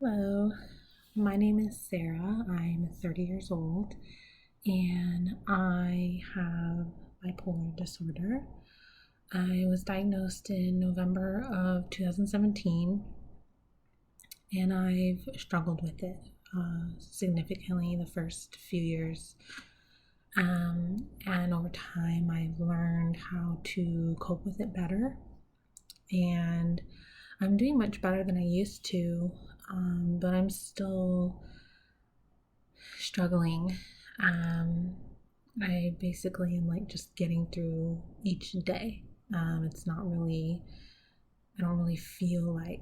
Hello, my name is Sarah. I'm 30 years old and I have bipolar disorder. I was diagnosed in November of 2017 and I've struggled with it significantly the first few years. And over time, I've learned how to cope with it better, and I'm doing much better than I used to, but I'm still struggling. Um, I basically am like just getting through each day. It's not really, I don't really feel like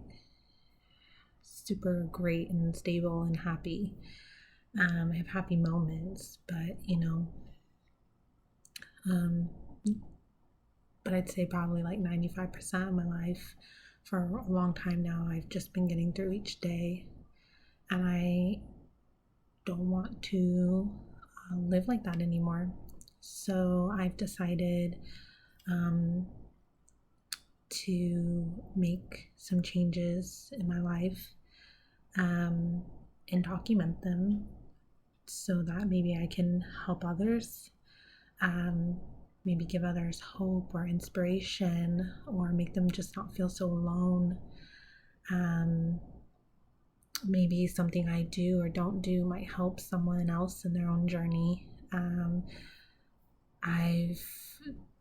super great and stable and happy. I have happy moments, um, but I'd say probably like 95% of my life for a long time now, I've just been getting through each day. And I don't want to live like that anymore. So I've decided um, to make some changes in my life um, and document them so that maybe I can help others, um, maybe give others hope or inspiration, or make them just not feel so alone. Um, Maybe something I do or don't do might help someone else in their own journey. I've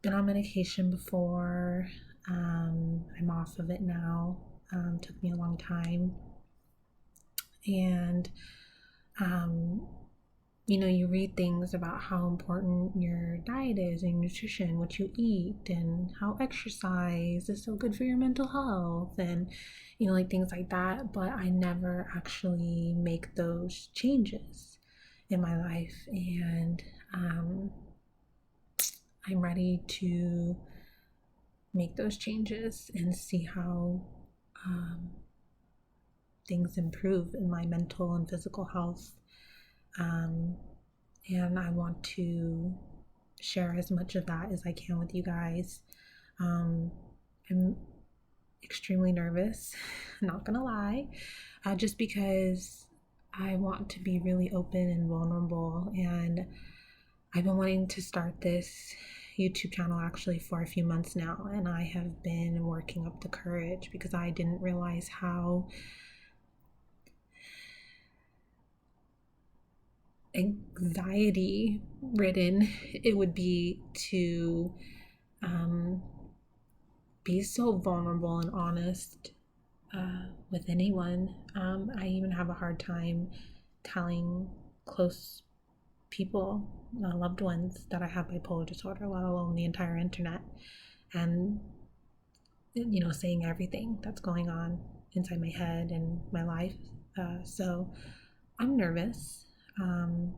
been on medication before. I'm off of it now. Took me a long time. And, um, you read things about how important your diet is and nutrition, what you eat, and how exercise is so good for your mental health, and, like things like that. But I never actually make those changes in my life. And I'm ready to make those changes and see how um, things improve in my mental and physical health. Um, and I want to share as much of that as I can with you guys. I'm extremely nervous, not gonna lie, just because I want to be really open and vulnerable. And I've been wanting to start this YouTube channel actually for a few months now, and I have been working up the courage because I didn't realize how anxiety ridden it would be to um, be so vulnerable and honest with anyone. I even have a hard time telling close people, loved ones, that I have bipolar disorder, let alone the entire internet, and saying everything that's going on inside my head and my life. So I'm nervous. Um,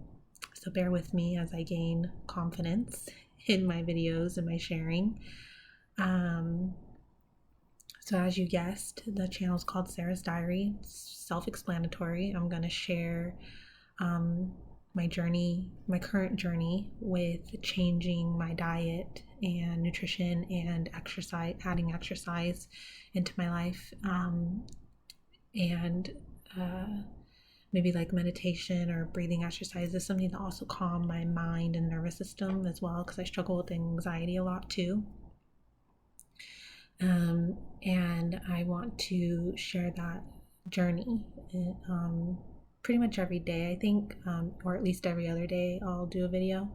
so bear with me as I gain confidence in my videos and my sharing. So as you guessed, the channel is called Sarah's Diary. It's self-explanatory. I'm going to share my journey, my current journey with changing my diet and nutrition and exercise, adding exercise into my life, and maybe like meditation or breathing exercises, something to also calm my mind and nervous system as well, because I struggle with anxiety a lot too. And I want to share that journey pretty much every day, I think, or at least every other day I'll do a video.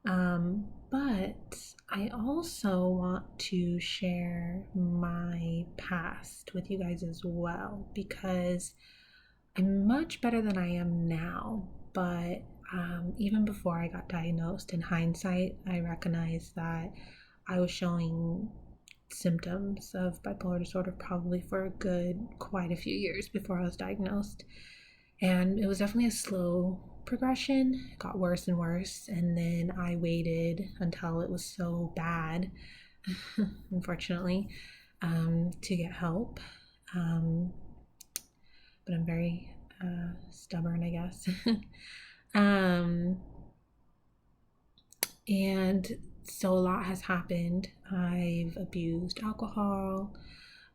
But I also want to share my past with you guys as well, because I'm much better than I am now. But even before I got diagnosed, in hindsight, I recognize that I was showing symptoms of bipolar disorder probably for a good quite a few years before I was diagnosed. And it was definitely a slow progression. It got worse and worse. And then I waited until it was so bad, unfortunately, to get help. But I'm very stubborn, I guess. And so a lot has happened. I've abused alcohol,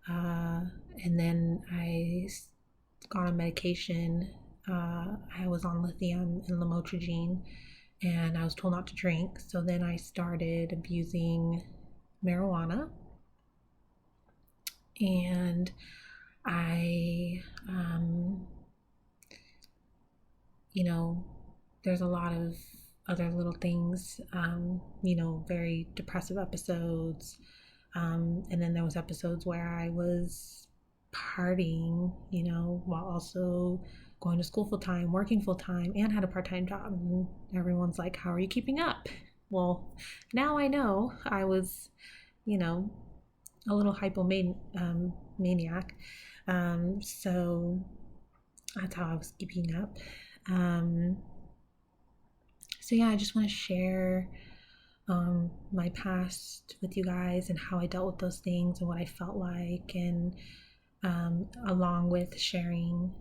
and then I got on medication. I was on lithium and lamotrigine, and I was told not to drink. So then I started abusing marijuana, and I, you know, there's a lot of other little things, very depressive episodes. And then there was episodes where I was partying, while also going to school full time, working full time, and had a part-time job. And everyone's like, how are you keeping up? Well, now I know I was, a little hypomaniac. So that's how I was keeping up. So yeah, I just want to share my past with you guys and how I dealt with those things and what I felt like, and along with sharing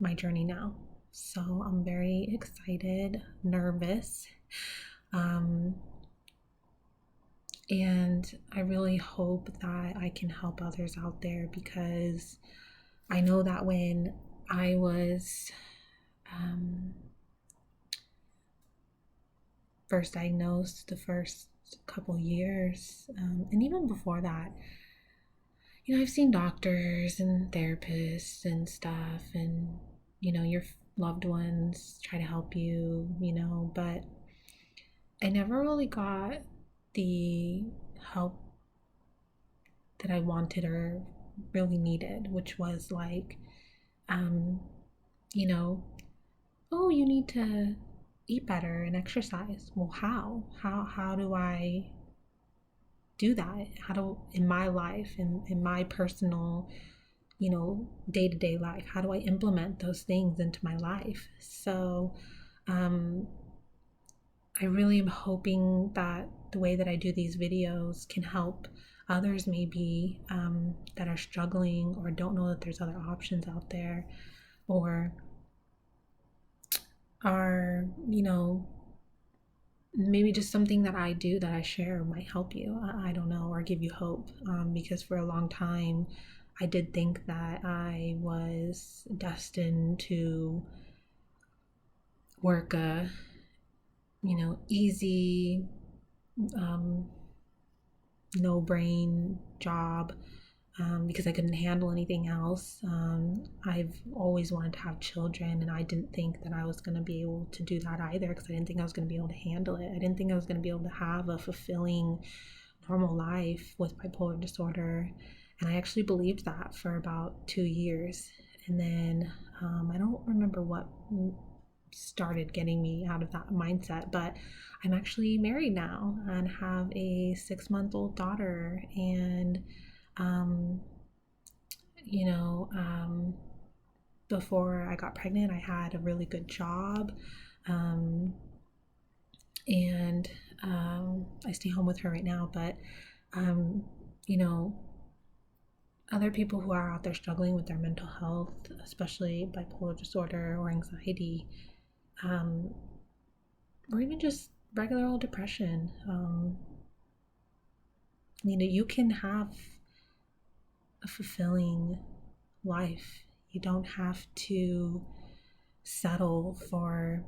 my journey now. So I'm very excited, nervous, and I really hope that I can help others out there, because I know that when I was first diagnosed, the first couple years, and even before that, I've seen doctors and therapists and stuff, and your loved ones try to help you, but I never really got the help that I wanted or really needed, which was like, you know, oh, you need to eat better and exercise. Well, how do I do that? How do, in my life, in my personal, day-to-day life, how do I implement those things into my life? So I really am hoping that the way that I do these videos can help others, maybe that are struggling or don't know that there's other options out there, or are, maybe just something that I do that I share might help you. I don't know, or give you hope, because for a long time I did think that I was destined to work a, easy, no brain job, because I couldn't handle anything else. I've always wanted to have children, and I didn't think that I was going to be able to do that either, because I didn't think I was going to be able to handle it. I didn't think I was going to be able to have a fulfilling, normal life with bipolar disorder. And I actually believed that for about 2 years. And then I don't remember what started getting me out of that mindset, but I'm actually married now and have a 6-month-old daughter. And before I got pregnant, I had a really good job, and I stay home with her right now. But you know other people who are out there struggling with their mental health, especially bipolar disorder or anxiety, or even just regular old depression, you can have a fulfilling life. You don't have to settle for,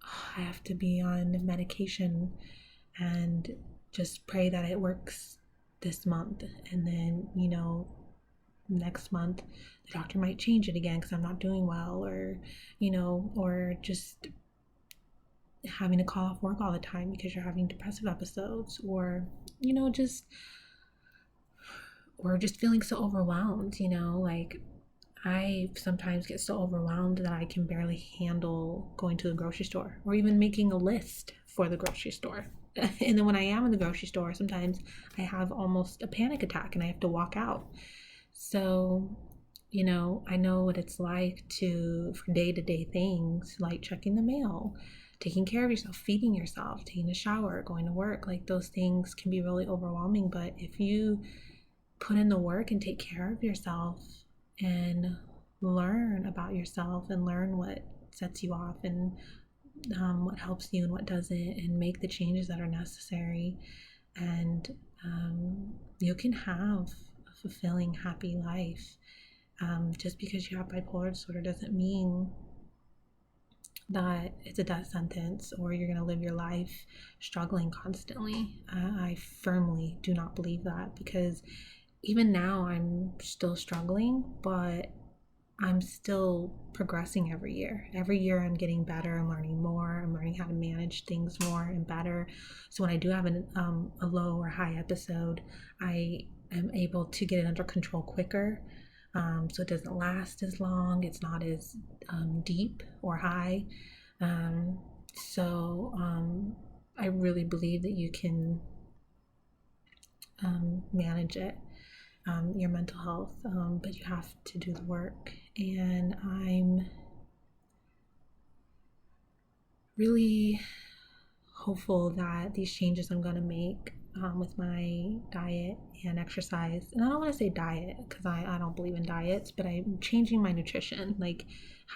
oh, I have to be on medication and just pray that it works this month, and then next month the doctor might change it again because I'm not doing well, or just having to call off work all the time because you're having depressive episodes, or just feeling so overwhelmed. Like, I sometimes get so overwhelmed that I can barely handle going to the grocery store or even making a list for the grocery store. And then when I am in the grocery store, sometimes I have almost a panic attack and I have to walk out. So, I know what it's like for day-to-day things like checking the mail, taking care of yourself, feeding yourself, taking a shower, going to work. Like, those things can be really overwhelming. But if you put in the work and take care of yourself and learn about yourself and learn what sets you off, and what helps you and what doesn't, and make the changes that are necessary, and you can have a fulfilling, happy life. Just because you have bipolar disorder doesn't mean that it's a death sentence or you're going to live your life struggling constantly. I firmly do not believe that, because even now I'm still struggling, but I'm still progressing every year. Every year I'm getting better. I'm learning more. I'm learning how to manage things more and better. So when I do have a low or high episode, I am able to get it under control quicker. So it doesn't last as long. It's not as deep or high. Um, so I really believe that you can manage it, your mental health, but you have to do the work. And I'm really hopeful that these changes I'm going to make with my diet and exercise, and I don't want to say diet because I don't believe in diets, but I'm changing my nutrition, like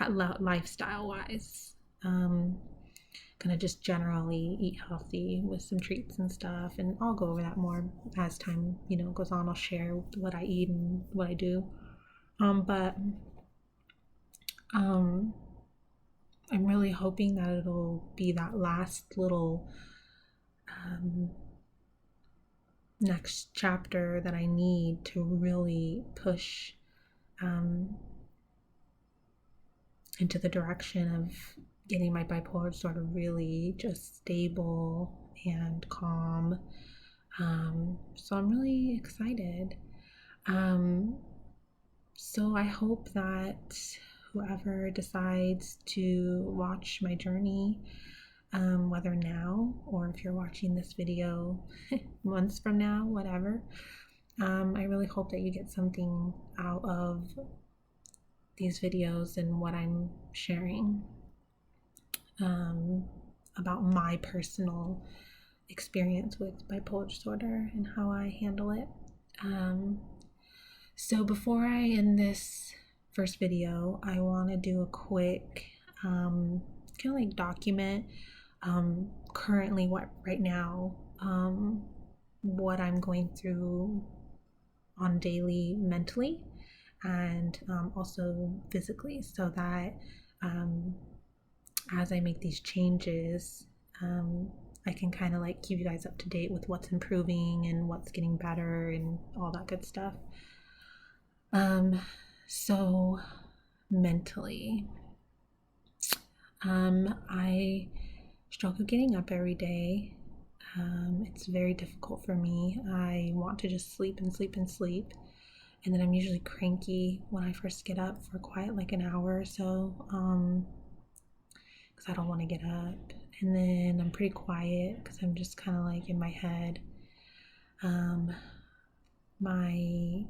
lifestyle wise. Gonna just generally eat healthy with some treats and stuff, and I'll go over that more as time goes on. I'll share what I eat and what I do, but I'm really hoping that it'll be that last little next chapter that I need to really push into the direction of getting my bipolar disorder really just stable and calm. So I'm really excited. So I hope that whoever decides to watch my journey, whether now or if you're watching this video months from now, whatever, I really hope that you get something out of these videos and what I'm sharing about my personal experience with bipolar disorder and how I handle it. So before I end this first video, I want to do a quick kind of like document currently right now what I'm going through on daily mentally and also physically, so that as I make these changes, I can kind of like keep you guys up to date with what's improving and what's getting better and all that good stuff. So mentally, I struggle getting up every day. It's very difficult for me. I want to just sleep and sleep and sleep. And then I'm usually cranky when I first get up for quite like an hour or so, because I don't want to get up. And then I'm pretty quiet because I'm just kind of like in my head. My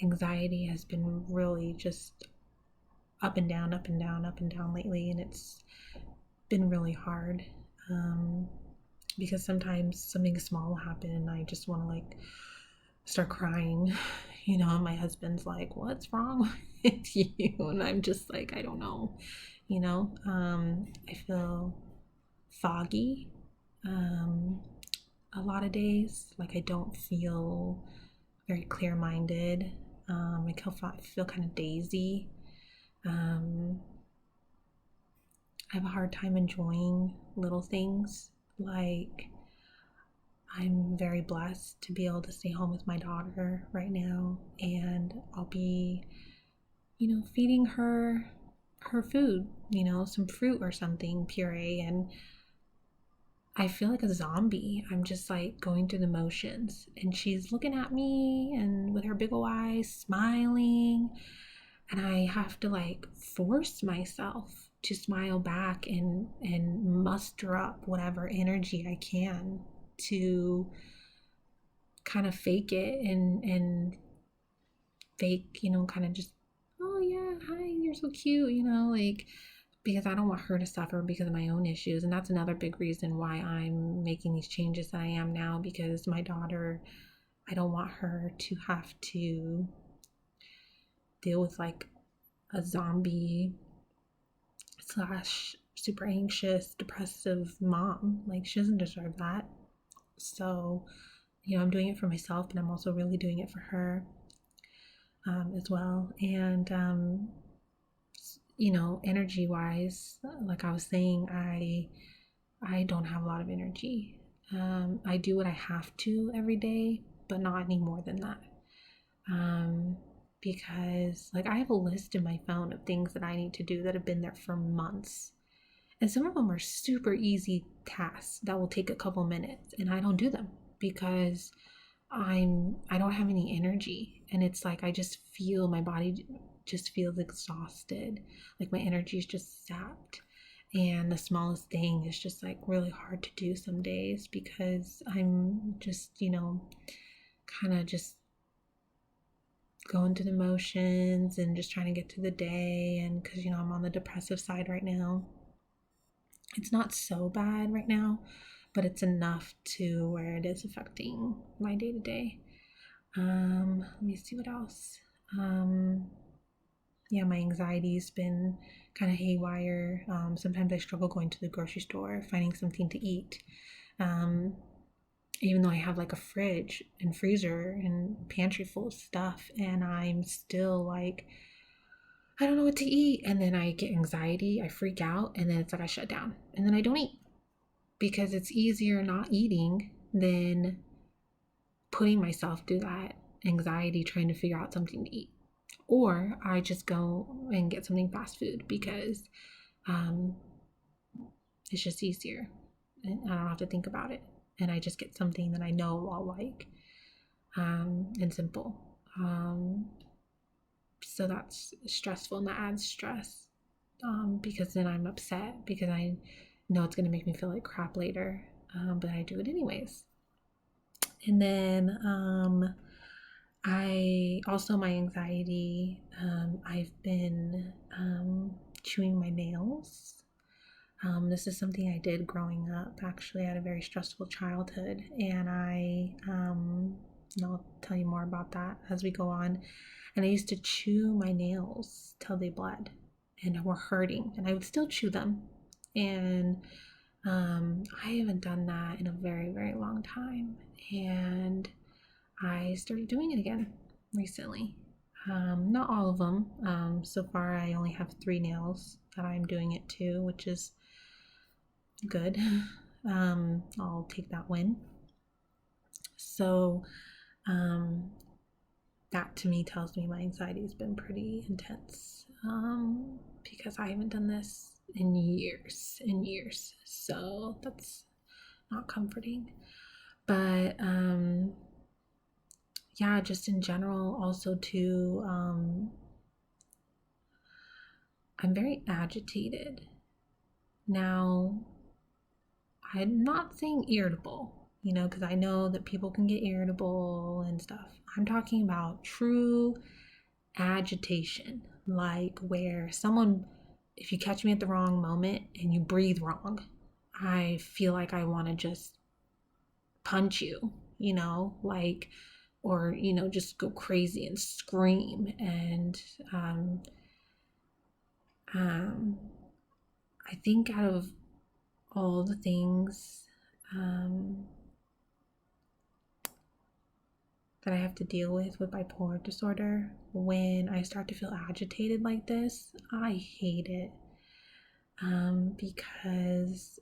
anxiety has been really just up and down, up and down, up and down lately, and it's been really hard. Because sometimes something small will happen and I just want to like start crying, and my husband's like, what's wrong with you? And I'm just like, I don't know, I feel foggy a lot of days. Like I don't feel very clear-minded. I feel kind of daisy. I have a hard time enjoying little things. Like I'm very blessed to be able to stay home with my daughter right now, and I'll be, feeding her food, some fruit or something, puree, and I feel like a zombie. I'm just like going through the motions, and she's looking at me and with her big old eyes smiling, and I have to like force myself to smile back and muster up whatever energy I can to kind of fake it and fake, kind of just, oh yeah, hi, you're so cute, like, because I don't want her to suffer because of my own issues. And that's another big reason why I'm making these changes that I am now, because my daughter, I don't want her to have to deal with like a zombie / super anxious, depressive mom. Like, she doesn't deserve that. So, I'm doing it for myself, but I'm also really doing it for her. as well. And, energy wise, like I was saying, I don't have a lot of energy. I do what I have to every day, but not any more than that. Um, because like I have a list in my phone of things that I need to do that have been there for months. And some of them are super easy tasks that will take a couple minutes, and I don't do them because I don't have any energy, and it's like I just feel my body just feels exhausted, like my energy is just sapped. And the smallest thing is just like really hard to do some days because I'm just, kind of just going through the motions and just trying to get through the day. And because, I'm on the depressive side right now. It's not so bad right now, but it's enough to where it is affecting my day to day. Let me see what else. Yeah, my anxiety's been kind of haywire. Sometimes I struggle going to the grocery store, finding something to eat. Um, Even though I have like a fridge and freezer and pantry full of stuff, and I'm still like, I don't know what to eat. And then I get anxiety, I freak out, and then it's like I shut down, and then I don't eat because it's easier not eating than putting myself through that anxiety trying to figure out something to eat. Or I just go and get something fast food because um, it's just easier and I don't have to think about it. And I just get something that I know I'll like and simple. So that's stressful and that adds stress because then I'm upset because I know it's going to make me feel like crap later, but I do it anyways. And then I also, my anxiety, I've been chewing my nails. This is something I did growing up. Actually, I had a very stressful childhood, and and I'll tell you more about that as we go on. And I used to chew my nails till they bled and were hurting, and I would still chew them. And I haven't done that in a very, very long time. And I started doing it again recently. Not all of them. So far, I only have 3 nails that I'm doing it to, which is good. I'll take that win. So, um, that to me tells me my anxiety has been pretty intense because I haven't done this in years and years. So, that's not comforting. But, yeah, just in general, also too, I'm very agitated. Now, I'm not saying irritable, because I know that people can get irritable and stuff. I'm talking about true agitation, like where someone, if you catch me at the wrong moment and you breathe wrong, I feel like I want to just punch you, like, or, just go crazy and scream. And um, I think out of all the things that I have to deal with bipolar disorder, when I start to feel agitated like this, I hate it because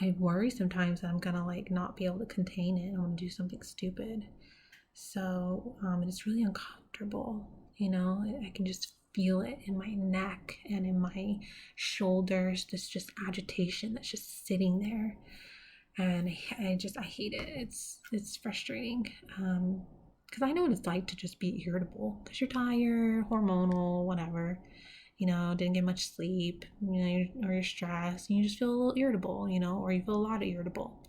I worry sometimes that I'm gonna like not be able to contain it. I'm gonna do something stupid. So it's really uncomfortable. I can just feel it in my neck and in my shoulders. This just agitation that's just sitting there, and I hate it. It's frustrating because I know what it's like to just be irritable because you're tired, hormonal, whatever. Didn't get much sleep, or you're stressed, and you just feel a little irritable, or you feel a lot of irritable.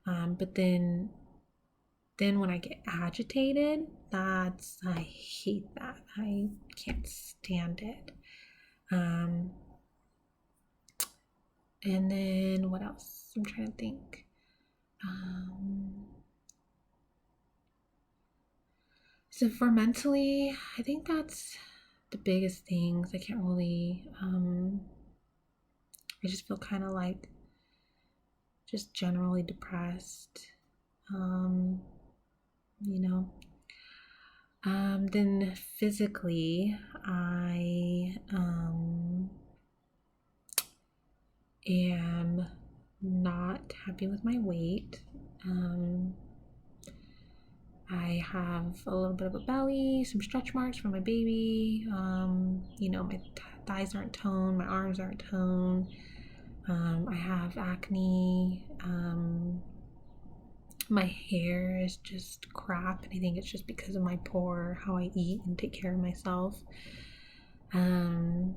But then when I get agitated, I hate that. I can't stand it. And then what else? I'm trying to think. So for mentally, I think that's the biggest things. I can't really, I just feel kind of like just generally depressed, you know. Then physically, I am not happy with my weight. I have a little bit of a belly, some stretch marks from my baby. My thighs aren't toned, my arms aren't toned. I have acne. My hair is just crap, and I think it's just because of my poor how I eat and take care of myself. Um,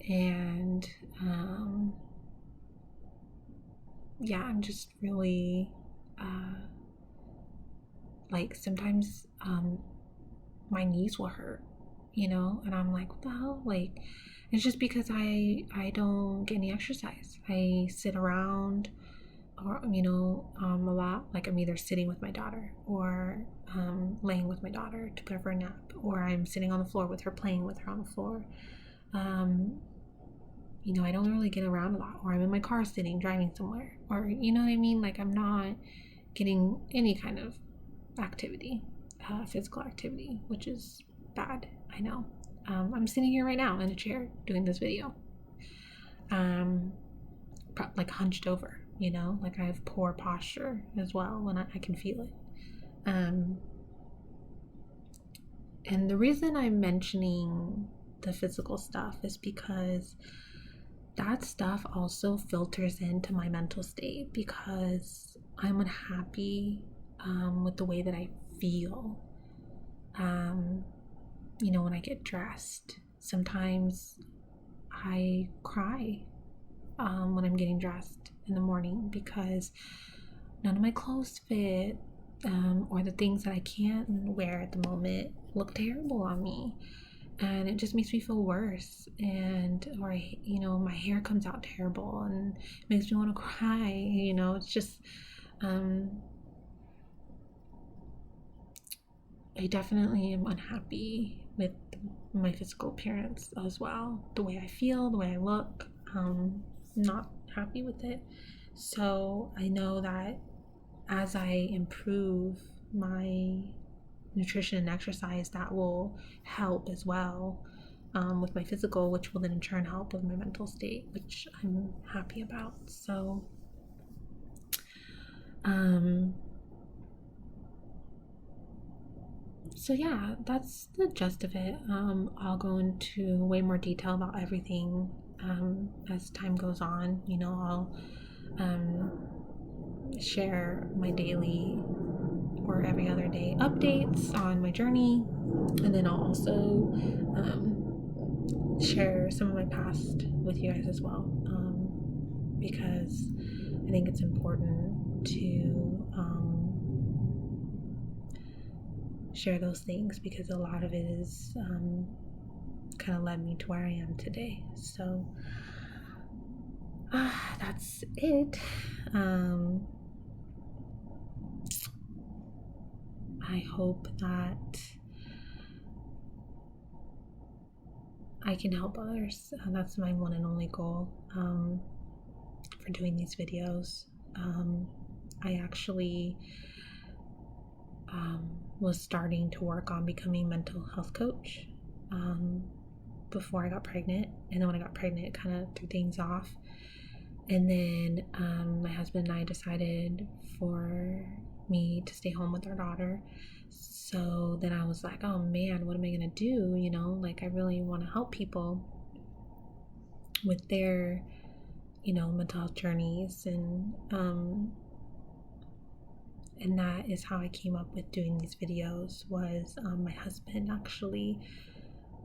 and yeah, I'm just really like sometimes my knees will hurt, and I'm like, what the hell? Like, it's just because I don't get any exercise. I sit around, or a lot. Like, I'm either sitting with my daughter, or laying with my daughter to put her for a nap, or I'm sitting on the floor with her, playing with her on the floor. I don't really get around a lot, or I'm in my car sitting driving somewhere, or you know what I mean. Like, I'm not getting any kind of activity, physical activity, which is bad. I know. I'm sitting here right now in a chair doing this video, like hunched over, like I have poor posture as well, and I can feel it. And the reason I'm mentioning the physical stuff is because that stuff also filters into my mental state, because I'm unhappy with the way that I feel. When I get dressed, sometimes I cry when I'm getting dressed in the morning because none of my clothes fit, or the things that I can't wear at the moment look terrible on me, and it just makes me feel worse. Or my hair comes out terrible and makes me want to cry. It's just I definitely am unhappy with my physical appearance as well. The way I feel, the way I look, not happy with it. So I know that as I improve my nutrition and exercise, that will help as well with my physical, which will then in turn help with my mental state, which I'm happy about. So yeah, that's the gist of it. I'll go into way more detail about everything as time goes on. I'll share my daily or every other day updates on my journey, and then I'll also share some of my past with you guys as well, because I think it's important to share those things, because a lot of it is kind of led me to where I am today. So that's it. I hope that I can help others. That's my one and only goal for doing these videos. I actually was starting to work on becoming a mental health coach before I got pregnant, and then when I got pregnant, it kind of threw things off. And then my husband and I decided for me to stay home with our daughter. So then I was like, oh man, what am I gonna do? Like, I really want to help people with their mental health journeys, and that is how I came up with doing these videos. Was my husband actually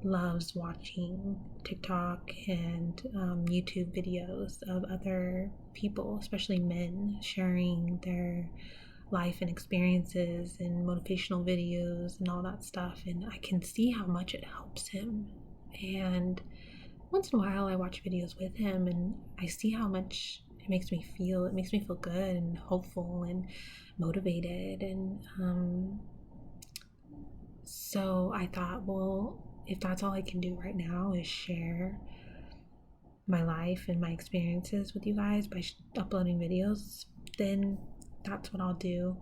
loves watching TikTok and YouTube videos of other people, especially men, sharing their life and experiences and motivational videos and all that stuff, and I can see how much it helps him. And once in a while I watch videos with him, and I see how much it makes me feel. It makes me feel good and hopeful and motivated. And so I thought, well, if that's all I can do right now is share my life and my experiences with you guys by uploading videos, then that's what I'll do.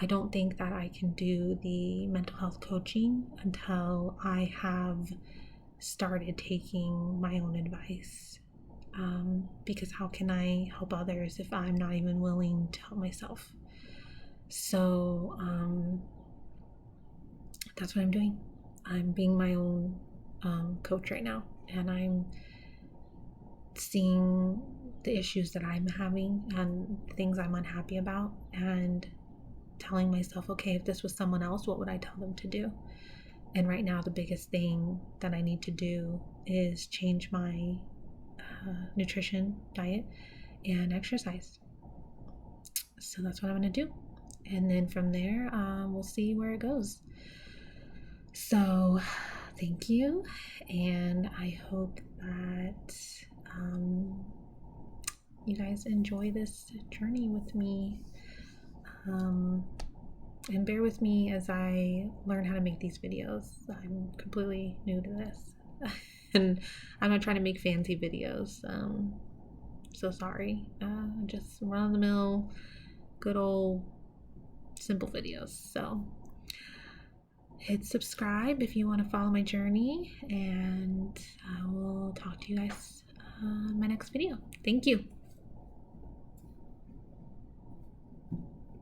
I don't think that I can do the mental health coaching until I have started taking my own advice. Because how can I help others if I'm not even willing to help myself? So that's what I'm doing. I'm being my own coach right now, and I'm seeing the issues that I'm having and things I'm unhappy about, and telling myself, okay, if this was someone else, what would I tell them to do? And right now, the biggest thing that I need to do is change my nutrition, diet, and exercise. So that's what I'm going to do. And then from there, we'll see where it goes. So thank you. And I hope that you guys enjoy this journey with me. And bear with me as I learn how to make these videos. I'm completely new to this. And I'm not trying to make fancy videos. So sorry. Just run of the mill, good old simple videos. So hit subscribe if you want to follow my journey, and I will talk to you guys in my next video. Thank you.